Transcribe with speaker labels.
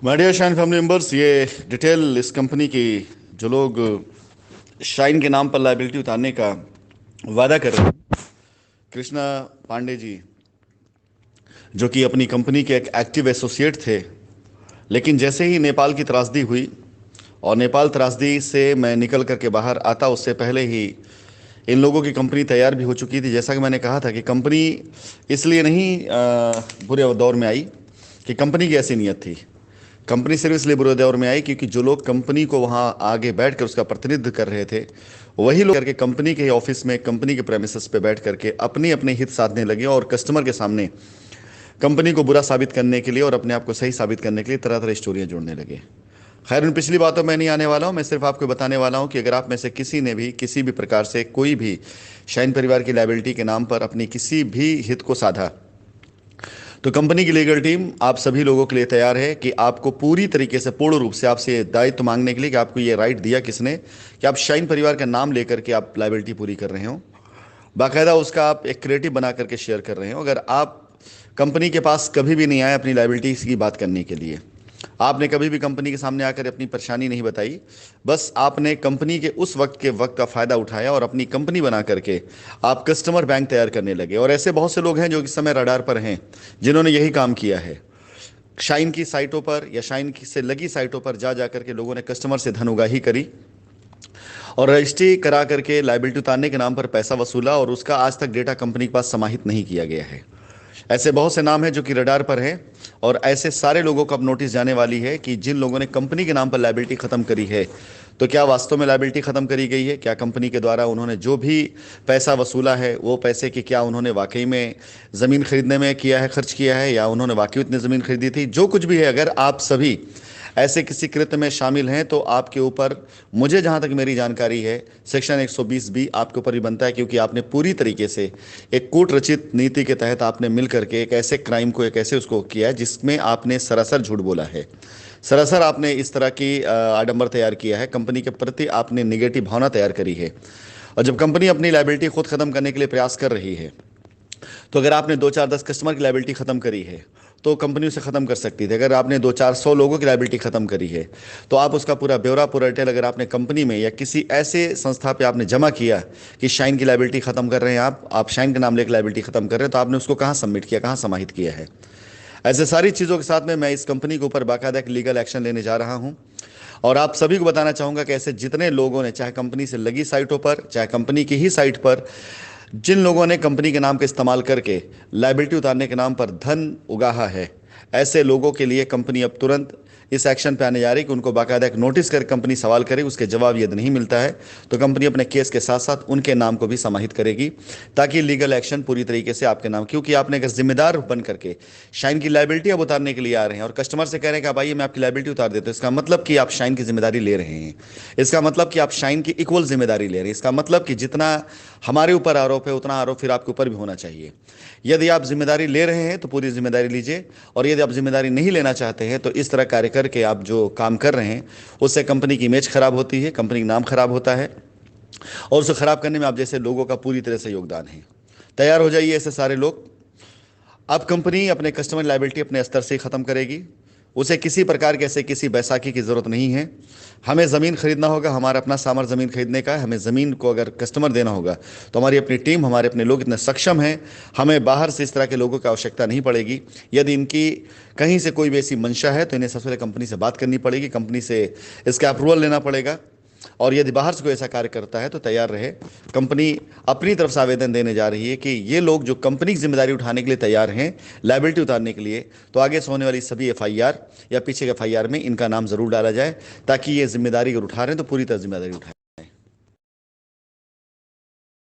Speaker 1: My dear shine family members, ये detail इस company की जो लोग शाइन के नाम पर लाइबिलिटी उतारने का वादा कर रहे हैं, कृष्णा पांडे जी, जो कि अपनी कंपनी के एक एक्टिव एसोसिएट थे। लेकिन जैसे ही नेपाल की त्रासदी हुई और नेपाल त्रासदी से मैं निकल करके बाहर आता, उससे पहले ही इन लोगों की कंपनी तैयार भी हो चुकी थी। जैसा कि मैंने कहा था कि कंपनी इसलिए नहीं बुरे दौर में आई कि कंपनी की ऐसी नीयत थी। कंपनी सिर्फ इसलिए बुरे दौर में आई क्योंकि जो लोग कंपनी को वहाँ आगे बैठ कर उसका प्रतिनिधित्व कर रहे थे, वही लोग करके कंपनी के ऑफिस में, कंपनी के प्रेमिसेस पे बैठ करके अपने अपने हित साधने लगे और कस्टमर के सामने कंपनी को बुरा साबित करने के लिए और अपने आप को सही साबित करने के लिए तरह तरह स्टोरियाँ जोड़ने लगे। खैर, उन पिछली बातों में नहीं आने वाला हूँ। मैं सिर्फ आपको बताने वाला हूँ कि अगर आप में से किसी ने भी किसी भी प्रकार से कोई भी शाइन परिवार की लायबिलिटी के नाम पर अपनी किसी भी हित को साधा, तो कंपनी की लीगल टीम आप सभी लोगों के लिए तैयार है कि आपको पूरी तरीके से, पूर्ण रूप से आपसे दायित्व मांगने के लिए कि आपको ये राइट दिया किसने कि आप शाइन परिवार का नाम लेकर के आप लायबिलिटी पूरी कर रहे हो। बाकायदा उसका आप एक क्रिएटिव बना करके शेयर कर रहे हो। अगर आप कंपनी के पास कभी भी नहीं आए अपनी लायबिलिटीज की बात करने के लिए, आपने कभी भी कंपनी के सामने आकर अपनी परेशानी नहीं बताई, बस आपने कंपनी के उस वक्त के वक्त का फायदा उठाया और अपनी कंपनी बना करके आप कस्टमर बैंक तैयार करने लगे। और ऐसे बहुत से लोग हैं जो इस समय रडार पर हैं, जिन्होंने यही काम किया है। शाइन की साइटों पर या शाइन की से लगी साइटों पर जा जा करके लोगों ने कस्टमर से धन उगाही करी और रजिस्ट्री करा करके लायबिलिटी उतारने के नाम पर पैसा वसूला, और उसका आज तक डेटा कंपनी के पास समाहित नहीं किया गया है। ऐसे बहुत से नाम हैं जो कि रडार पर हैं, और ऐसे सारे लोगों को अब नोटिस जाने वाली है कि जिन लोगों ने कंपनी के नाम पर लायबिलिटी खत्म करी है, तो क्या वास्तव में लायबिलिटी खत्म करी गई है? क्या कंपनी के द्वारा उन्होंने जो भी पैसा वसूला है, वो पैसे की क्या उन्होंने वाकई में ज़मीन खरीदने में किया है, खर्च किया है, या उन्होंने वाकई उतनी ज़मीन खरीदी थी? जो कुछ भी है, अगर आप सभी ऐसे किसी कृत्य में शामिल हैं तो आपके ऊपर, मुझे जहां तक मेरी जानकारी है, सेक्शन 120 बी आपके ऊपर ही बनता है, क्योंकि आपने पूरी तरीके से एक कूट रचित नीति के तहत आपने मिल करके एक ऐसे क्राइम को, एक ऐसे उसको किया है जिसमें आपने सरासर झूठ बोला है। सरासर आपने इस तरह की आडंबर तैयार किया है, कंपनी के प्रति आपने निगेटिव भावना तैयार करी है। और जब कंपनी अपनी लायबिलिटी खुद खत्म करने के लिए प्रयास कर रही है, तो अगर आपने 2 4 10 कस्टमर की लायबिलिटी खत्म करी है तो कंपनी उसे खत्म कर सकती थी। अगर आपने 2 4 100 लोगों की लायबिलिटी खत्म करी है तो आप उसका पूरा ब्यौरा, पूरा डिटेल अगर आपने कंपनी में या किसी ऐसे संस्था पे आपने जमा किया कि शाइन की लायबिलिटी खत्म कर रहे हैं, आप शाइन के नाम लेकर लायबिलिटी खत्म कर रहे हैं, तो आपने उसको कहाँ सबमिट किया, कहाँ समाहित किया है? ऐसे सारी चीज़ों के साथ में मैं इस कंपनी के ऊपर बाकायदा एक लीगल एक्शन लेने जा रहा हूँ। और आप सभी को बताना चाहूँगा कि ऐसे जितने लोगों ने, चाहे कंपनी से लगी साइटों पर, चाहे कंपनी की ही साइट पर, जिन लोगों ने कंपनी के नाम का इस्तेमाल करके लायबिलिटी उतारने के नाम पर धन उगाहा है, ऐसे लोगों के लिए कंपनी अब तुरंत इस एक्शन पे आने जा रही कि उनको बाकायदा एक नोटिस कर कंपनी सवाल करे। उसके जवाब यदि नहीं मिलता है तो कंपनी अपने केस के साथ साथ उनके नाम को भी समाहित करेगी, ताकि लीगल एक्शन पूरी तरीके से आपके नाम, क्योंकि आपने अगर जिम्मेदार बन करके शाइन की लायबिलिटी अब उतारने के लिए आ रहे हैं और कस्टमर से कह रहे हैं कि आप आइए मैं आपकी लायबिलिटी उतार देता हूं, इसका मतलब कि आप शाइन की जिम्मेदारी ले रहे हैं। इसका मतलब कि आप शाइन की इक्वल जिम्मेदारी ले रहे हैं। इसका मतलब कि जितना हमारे ऊपर आरोप है उतना आरोप फिर आपके ऊपर भी होना चाहिए। यदि आप जिम्मेदारी ले रहे हैं तो पूरी जिम्मेदारी लीजिए, और यदि आप जिम्मेदारी नहीं लेना चाहते हैं तो इस तरह कार्य करके आप जो काम कर रहे हैं उससे कंपनी की इमेज खराब होती है, कंपनी का नाम खराब होता है, और उसे खराब करने में आप जैसे लोगों का पूरी तरह से योगदान है। तैयार हो जाइए ऐसे सारे लोग। अब कंपनी अपने कस्टमर लायबिलिटी अपने स्तर से ख़त्म करेगी। उसे किसी प्रकार के ऐसे किसी बैसाखी की ज़रूरत नहीं है। हमें ज़मीन खरीदना होगा, हमारा अपना सामर्थ्य ज़मीन खरीदने का है। हमें ज़मीन को अगर कस्टमर देना होगा तो हमारी अपनी टीम, हमारे अपने लोग इतने सक्षम हैं, हमें बाहर से इस तरह के लोगों की आवश्यकता नहीं पड़ेगी। यदि इनकी कहीं से कोई भी ऐसी मंशा है तो इन्हें सबसे पहले कंपनी से बात करनी पड़ेगी, कंपनी से इसका अप्रूवल लेना पड़ेगा। और यदि बाहर से कोई ऐसा कार्य करता है तो तैयार रहे। कंपनी अपनी तरफ से आवेदन देने जा रही है कि ये लोग जो कंपनी की जिम्मेदारी उठाने के लिए तैयार हैं, लायबिलिटी उतारने के लिए, तो आगे से होने वाली सभी एफआईआर या पीछे के एफआईआर में इनका नाम जरूर डाला जाए, ताकि ये जिम्मेदारी अगर उठा रहे हैं तो पूरी तरह जिम्मेदारी उठाए।